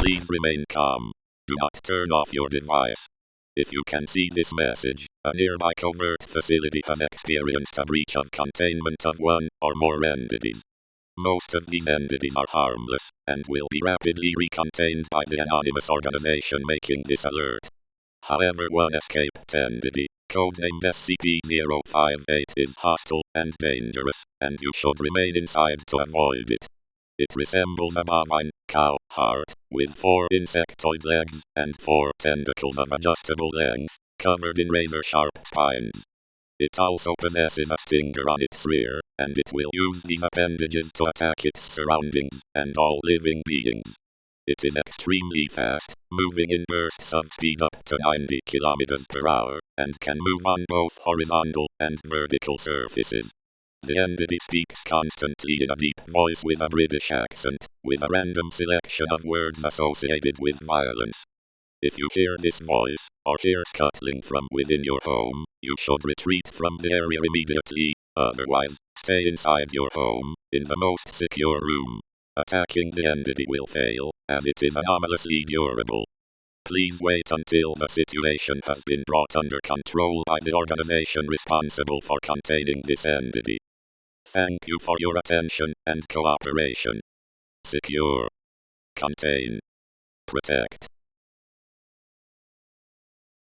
Please remain calm. Do not turn off your device. If you can see this message, a nearby covert facility has experienced a breach of containment of one or more entities. Most of these entities are harmless, and will be rapidly recontained by the anonymous organization making this alert. However, one escaped entity, codenamed SCP-058, is hostile and dangerous, and you should remain inside to avoid it. It resembles a bovine cow heart, with 4 insectoid legs and 4 tentacles of adjustable length, covered in razor-sharp spines. It also possesses a stinger on its rear, and it will use these appendages to attack its surroundings and all living beings. It is extremely fast, moving in bursts of speed up to 90 km per hour, and can move on both horizontal and vertical surfaces. The entity speaks constantly in a deep voice with a British accent, with a random selection of words associated with violence. If you hear this voice, or hear scuttling from within your home, you should retreat from the area immediately, otherwise, stay inside your home, in the most secure room. Attacking the entity will fail, as it is anomalously durable. Please wait until the situation has been brought under control by the organization responsible for containing this entity. Thank you for your attention and cooperation. Secure. Contain. Protect.